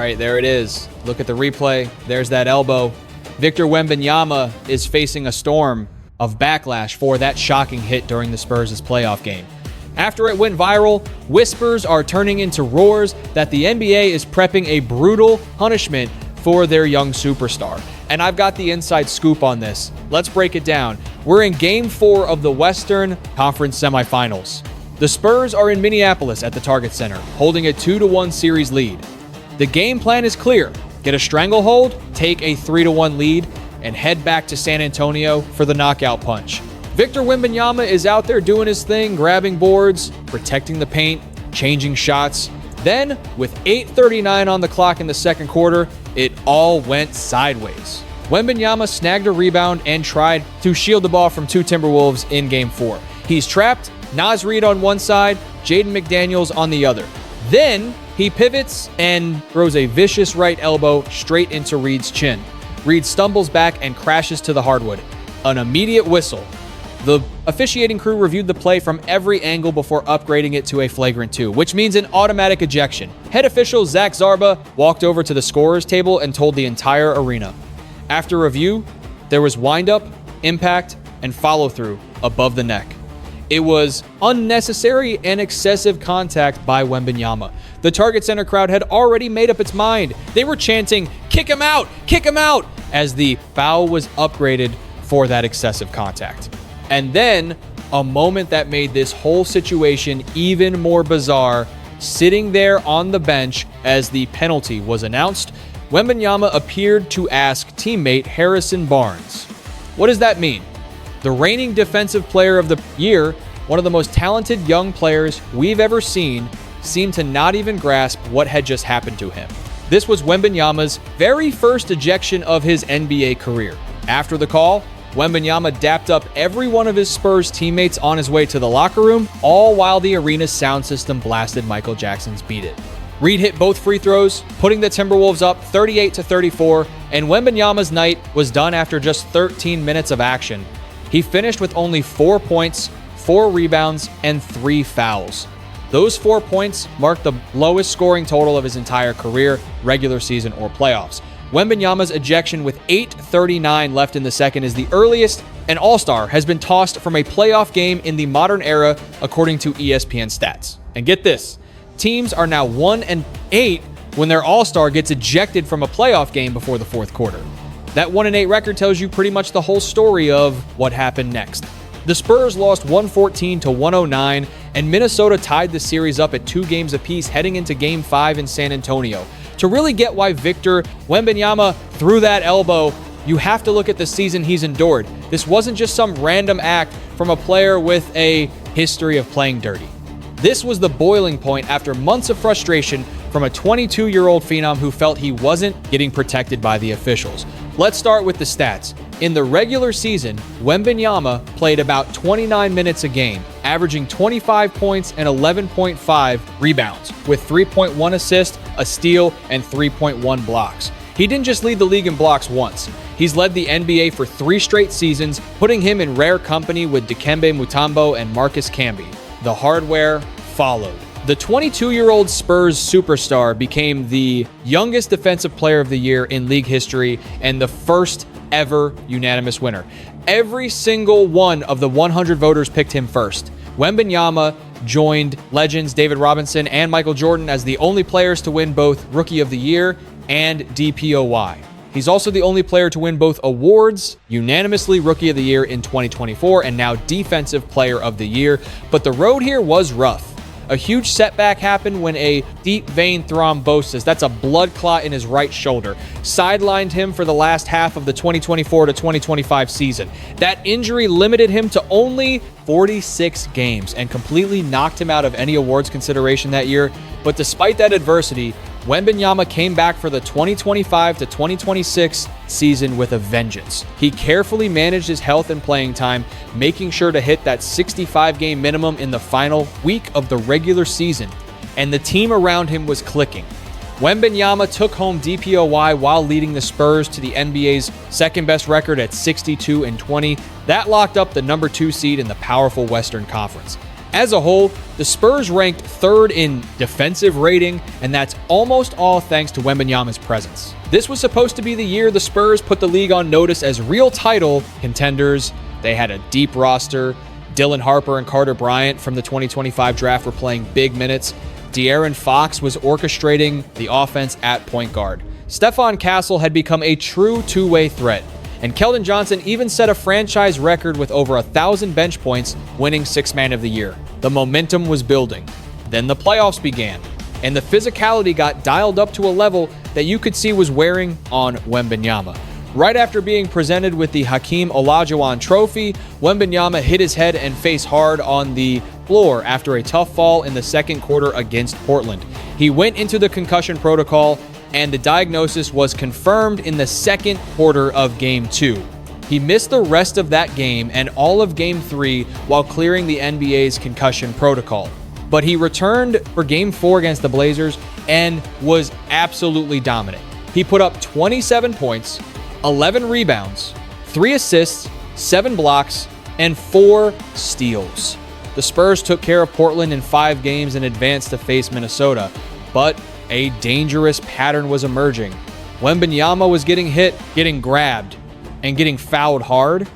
right, there it is. Look at the replay. There's that elbow. Victor Wembanyama is facing a storm of backlash for that shocking hit during the Spurs' playoff game. After it went viral, whispers are turning into roars that the NBA is prepping a brutal punishment for their young superstar. And I've got the inside scoop on this. Let's break it down. We're in Game 4 of the Western Conference semifinals. The Spurs are in Minneapolis at the Target Center, holding a 2-1 series lead. The game plan is clear. Get a stranglehold, take a 3-1 lead, and head back to San Antonio for the knockout punch. Victor Wembanyama is out there doing his thing, grabbing boards, protecting the paint, changing shots. Then, with 8:39 on the clock in the second quarter, it all went sideways. Wembanyama snagged a rebound and tried to shield the ball from two Timberwolves in Game 4. He's trapped, Naz Reid on one side, Jaden McDaniels on the other. Then, he pivots and throws a vicious right elbow straight into Reid's chin. Reid stumbles back and crashes to the hardwood. An immediate whistle. The officiating crew reviewed the play from every angle before upgrading it to a flagrant 2, which means an automatic ejection. Head official Zach Zarba walked over to the scorer's table and told the entire arena. After review, there was windup, impact, and follow-through above the neck. It was unnecessary and excessive contact by Wembanyama. The Target Center crowd had already made up its mind. They were chanting, "Kick him out! Kick him out!" as the foul was upgraded for that excessive contact. And then, a moment that made this whole situation even more bizarre, sitting there on the bench as the penalty was announced, Wembanyama appeared to ask teammate Harrison Barnes. What does that mean? The reigning defensive player of the year, one of the most talented young players we've ever seen, seemed to not even grasp what had just happened to him. This was Wembanyama's very first ejection of his NBA career. After the call, Wembanyama dapped up every one of his Spurs teammates on his way to the locker room, all while the arena's sound system blasted Michael Jackson's Beat It. Reid hit both free throws, putting the Timberwolves up 38-34, and Wembanyama's night was done after just 13 minutes of action. He finished with only 4 points, 4 rebounds, and 3 fouls. Those 4 points marked the lowest scoring total of his entire career, regular season or playoffs. Wembanyama's ejection with 8:39 left in the second is the earliest an All-Star has been tossed from a playoff game in the modern era, according to ESPN stats. And get this, teams are now 1-8 when their All-Star gets ejected from a playoff game before the fourth quarter. That 1-8 record tells you pretty much the whole story of what happened next. The Spurs lost 114-109, and Minnesota tied the series up at 2 games apiece heading into Game 5 in San Antonio. To really get why Victor Wembanyama threw that elbow, you have to look at the season he's endured. This wasn't just some random act from a player with a history of playing dirty. This was the boiling point after months of frustration from a 22-year-old phenom who felt he wasn't getting protected by the officials. Let's start with the stats. In the regular season, Wembanyama played about 29 minutes a game, averaging 25 points and 11.5 rebounds, with 3.1 assists, a steal, and 3.1 blocks. He didn't just lead the league in blocks once. He's led the NBA for 3 straight seasons, putting him in rare company with Dikembe Mutombo and Marcus Camby. The hardware followed. The 22-year-old Spurs superstar became the youngest defensive player of the year in league history and the first ever unanimous winner. Every single one of the 100 voters picked him first. Wembanyama joined legends David Robinson and Michael Jordan as the only players to win both Rookie of the Year and DPOY. He's also the only player to win both awards, unanimously Rookie of the Year in 2024 and now Defensive Player of the Year. But the road here was rough. A huge setback happened when a deep vein thrombosis, that's a blood clot in his right shoulder, sidelined him for the last half of the 2024 to 2025 season. That injury limited him to only 46 games and completely knocked him out of any awards consideration that year. But despite that adversity, Wembanyama came back for the 2025 to 2026 season with a vengeance. He carefully managed his health and playing time, making sure to hit that 65-game minimum in the final week of the regular season, and the team around him was clicking. Wembanyama took home DPOY while leading the Spurs to the NBA's second-best record at 62-20. That locked up the number 2 seed in the powerful Western Conference. As a whole, the Spurs ranked 3rd in defensive rating, and that's almost all thanks to Wembanyama's presence. This was supposed to be the year the Spurs put the league on notice as real title contenders. They had a deep roster. Dylan Harper and Carter Bryant from the 2025 draft were playing big minutes. De'Aaron Fox was orchestrating the offense at point guard. Stephon Castle had become a true two-way threat. And Keldon Johnson even set a franchise record with over 1,000 bench points, winning Sixth Man of the Year. The momentum was building. Then the playoffs began, and the physicality got dialed up to a level that you could see was wearing on Wembanyama. Right after being presented with the Hakeem Olajuwon Trophy, Wembanyama hit his head and face hard on the floor after a tough fall in the second quarter against Portland. He went into the concussion protocol, and the diagnosis was confirmed in the second quarter of Game 2. He missed the rest of that game and all of Game 3 while clearing the NBA's concussion protocol. But he returned for Game 4 against the Blazers and was absolutely dominant. He put up 27 points, 11 rebounds, 3 assists, 7 blocks, and 4 steals. The Spurs took care of Portland in 5 games and advanced to face Minnesota, but a dangerous pattern was emerging. Wembanyama was getting hit, getting grabbed, and getting fouled hard,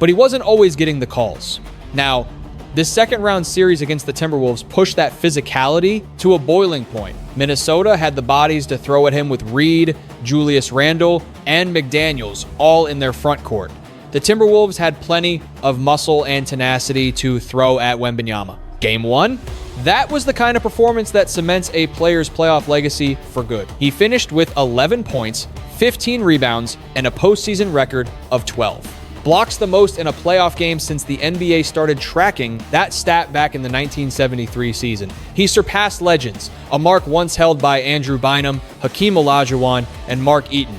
but he wasn't always getting the calls. Now, this second round series against the Timberwolves pushed that physicality to a boiling point. Minnesota had the bodies to throw at him with Reid, Julius Randle, and McDaniels all in their front court. The Timberwolves had plenty of muscle and tenacity to throw at Wembanyama. Game 1, that was the kind of performance that cements a player's playoff legacy for good. He finished with 11 points, 15 rebounds, and a postseason record of 12. Blocks the most in a playoff game since the NBA started tracking that stat back in the 1973 season. He surpassed legends, a mark once held by Andrew Bynum, Hakeem Olajuwon, and Mark Eaton.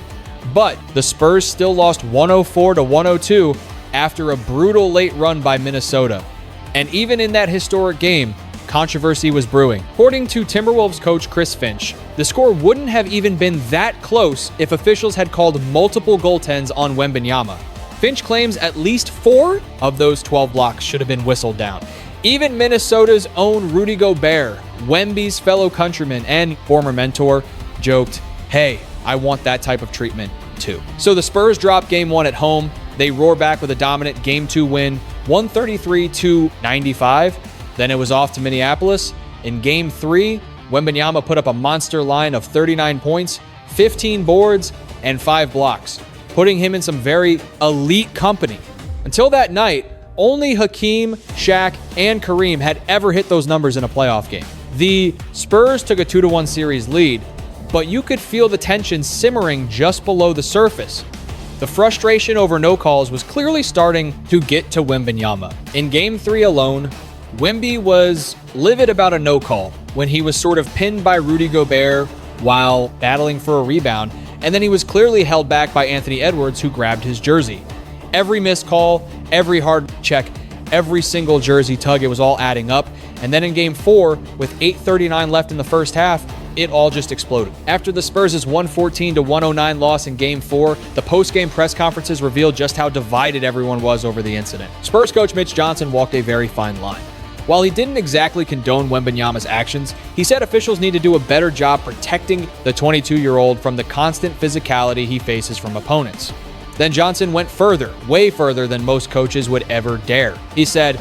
But the Spurs still lost 104-102 after a brutal late run by Minnesota. And even in that historic game, controversy was brewing. According to Timberwolves coach Chris Finch, the score wouldn't have even been that close if officials had called multiple goaltends on Wembanyama. Finch claims at least 4 of those 12 blocks should have been whistled down. Even Minnesota's own Rudy Gobert, Wemby's fellow countryman and former mentor, joked, "Hey, I want that type of treatment too." So the Spurs dropped Game 1 at home. They roar back with a dominant Game 2 win, 133-95. Then it was off to Minneapolis. In Game 3, Wembanyama put up a monster line of 39 points, 15 boards, and 5 blocks, putting him in some very elite company. Until that night, only Hakeem, Shaq, and Kareem had ever hit those numbers in a playoff game. The Spurs took a 2-1 series lead, but you could feel the tension simmering just below the surface. The frustration over no calls was clearly starting to get to Wembanyama. In Game 3 alone, Wemby was livid about a no call when he was sort of pinned by Rudy Gobert while battling for a rebound, and then he was clearly held back by Anthony Edwards, who grabbed his jersey. Every missed call, every hard check, every single jersey tug, it was all adding up. And then in Game 4, with 8:39 left in the first half, it all just exploded. After the Spurs' 114-109 loss in Game 4, the post-game press conferences revealed just how divided everyone was over the incident. Spurs coach Mitch Johnson walked a very fine line. While he didn't exactly condone Wembanyama's actions, he said officials need to do a better job protecting the 22-year-old from the constant physicality he faces from opponents. Then Johnson went further, way further than most coaches would ever dare. He said,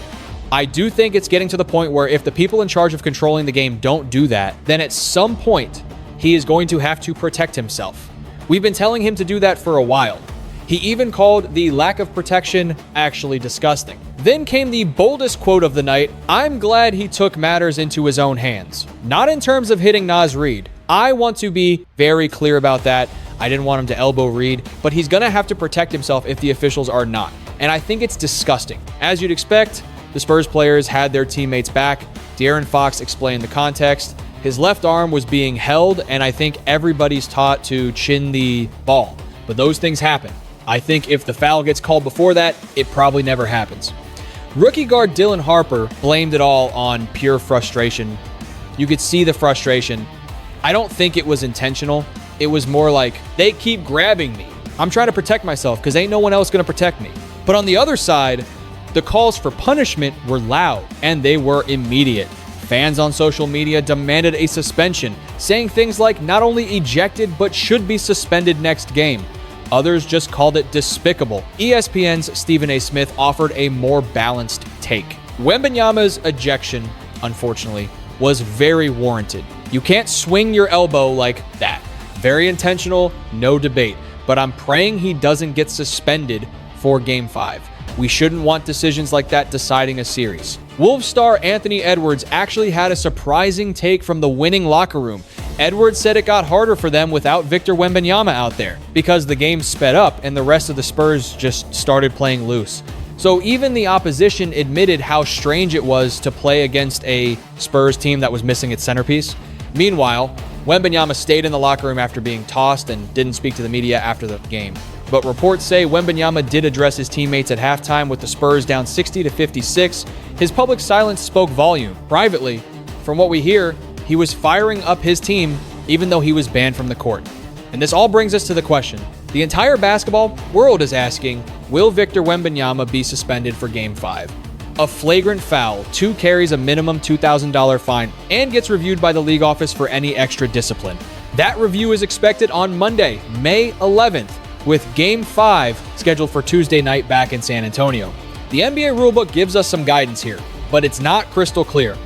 "I do think it's getting to the point where if the people in charge of controlling the game don't do that, then at some point, he is going to have to protect himself. We've been telling him to do that for a while." He even called the lack of protection actually disgusting. Then came the boldest quote of the night: "I'm glad he took matters into his own hands. Not in terms of hitting Naz Reid. I want to be very clear about that. I didn't want him to elbow Reid, but he's going to have to protect himself if the officials are not. And I think it's disgusting." As you'd expect, the Spurs players had their teammates back. De'Aaron Fox explained the context. His left arm was being held, and I think everybody's taught to chin the ball. But those things happen. I think if the foul gets called before that, it probably never happens. Rookie guard Dylan Harper blamed it all on pure frustration. You could see the frustration. I don't think it was intentional. It was more like, they keep grabbing me. I'm trying to protect myself because ain't no one else going to protect me. But on the other side, The calls for punishment were loud, and they were immediate. Fans on social media demanded a suspension, saying things like not only ejected but should be suspended next game. Others just called it despicable. ESPN's Stephen A. Smith offered a more balanced take. Wembanyama's ejection, unfortunately, was very warranted. You can't swing your elbow like that. Very intentional, no debate. But I'm praying he doesn't get suspended for Game 5. We shouldn't want decisions like that deciding a series. Wolves star Anthony Edwards actually had a surprising take from the winning locker room. Edwards said it got harder for them without Victor Wembanyama out there because the game sped up and the rest of the Spurs just started playing loose. So even the opposition admitted how strange it was to play against a Spurs team that was missing its centerpiece. Meanwhile, Wembanyama stayed in the locker room after being tossed and didn't speak to the media after the game. But reports say Wembanyama did address his teammates at halftime with the Spurs down 60-56. His public silence spoke volume. Privately, from what we hear, he was firing up his team even though he was banned from the court. And this all brings us to the question. The entire basketball world is asking, will Victor Wembanyama be suspended for Game 5? A flagrant foul, 2 carries a minimum $2,000 fine, and gets reviewed by the league office for any extra discipline. That review is expected on Monday, May 11th, with Game 5 scheduled for Tuesday night back in San Antonio. The NBA rulebook gives us some guidance here, but it's not crystal clear.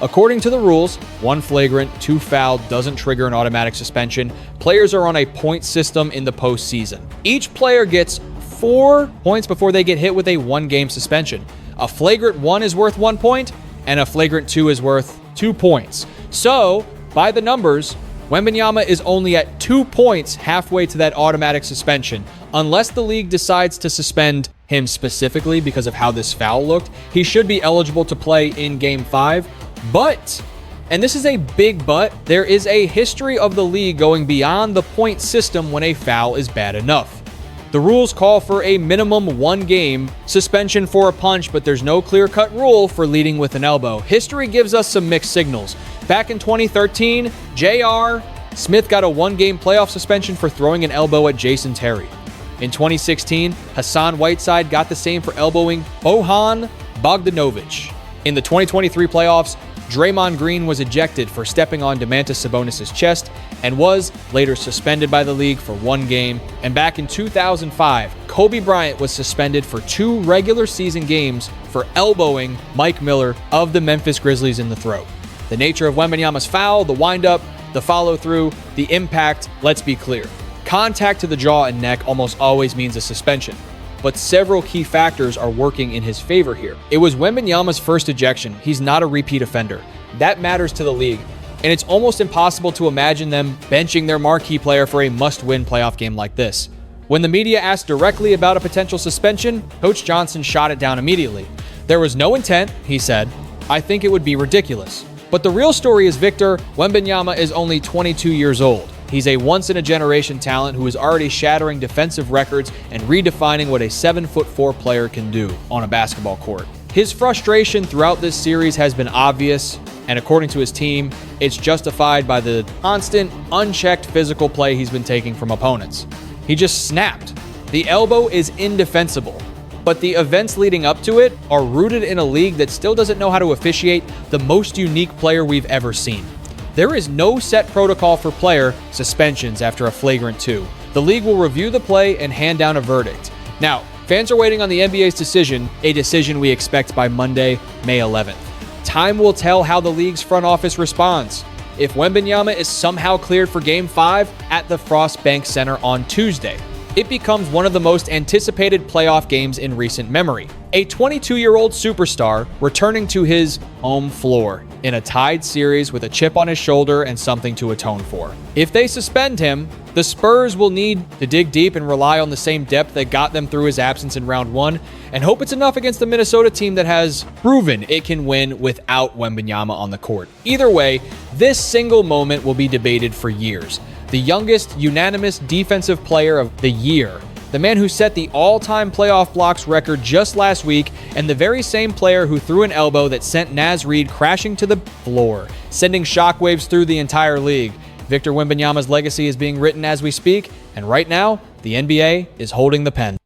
According to the rules, 1 flagrant, 2 foul doesn't trigger an automatic suspension. Players are on a point system in the postseason. Each player gets 4 points before they get hit with a 1-game suspension. A flagrant 1 is worth 1 point, and a flagrant 2 is worth 2 points. So, by the numbers, Wembanyama is only at 2 points halfway to that automatic suspension. Unless the league decides to suspend him specifically because of how this foul looked, he should be eligible to play in Game 5. But, and this is a big but, there is a history of the league going beyond the point system when a foul is bad enough. The rules call for a minimum 1-game suspension for a punch, but there's no clear-cut rule for leading with an elbow. History gives us some mixed signals. Back in 2013, J.R. Smith got a 1-game playoff suspension for throwing an elbow at Jason Terry. In 2016, Hassan Whiteside got the same for elbowing Bojan Bogdanovic. In the 2023 playoffs, Draymond Green was ejected for stepping on Domantas Sabonis' chest and was later suspended by the league for 1 game. And back in 2005, Kobe Bryant was suspended for 2 regular season games for elbowing Mike Miller of the Memphis Grizzlies in the throat. The nature of Wembanyama's foul, the windup, the follow-through, the impact, let's be clear. Contact to the jaw and neck almost always means a suspension. But several key factors are working in his favor here. It was Wembanyama's first ejection. He's not a repeat offender. That matters to the league, and it's almost impossible to imagine them benching their marquee player for a must-win playoff game like this. When the media asked directly about a potential suspension, Coach Johnson shot it down immediately. There was no intent, he said. I think it would be ridiculous. But the real story is Victor Wembanyama is only 22 years old. He's a once-in-a-generation talent who is already shattering defensive records and redefining what a 7'4" player can do on a basketball court. His frustration throughout this series has been obvious, and according to his team, it's justified by the constant, unchecked physical play he's been taking from opponents. He just snapped. The elbow is indefensible, but the events leading up to it are rooted in a league that still doesn't know how to officiate the most unique player we've ever seen. There is no set protocol for player suspensions after a flagrant 2. The league will review the play and hand down a verdict. Now, fans are waiting on the NBA's decision, a decision we expect by Monday, May 11th. Time will tell how the league's front office responds. If Wembanyama is somehow cleared for Game 5 at the Frost Bank Center on Tuesday, it becomes one of the most anticipated playoff games in recent memory. A 22-year-old superstar returning to his home floor in a tied series with a chip on his shoulder and something to atone for. If they suspend him, the Spurs will need to dig deep and rely on the same depth that got them through his absence in round 1 and hope it's enough against the Minnesota team that has proven it can win without Wembanyama on the court. Either way, this single moment will be debated for years. The youngest unanimous defensive player of the year, the man who set the all-time playoff blocks record just last week, and the very same player who threw an elbow that sent Naz Reid crashing to the floor, sending shockwaves through the entire league. Victor Wembanyama's legacy is being written as we speak, and right now, the NBA is holding the pen.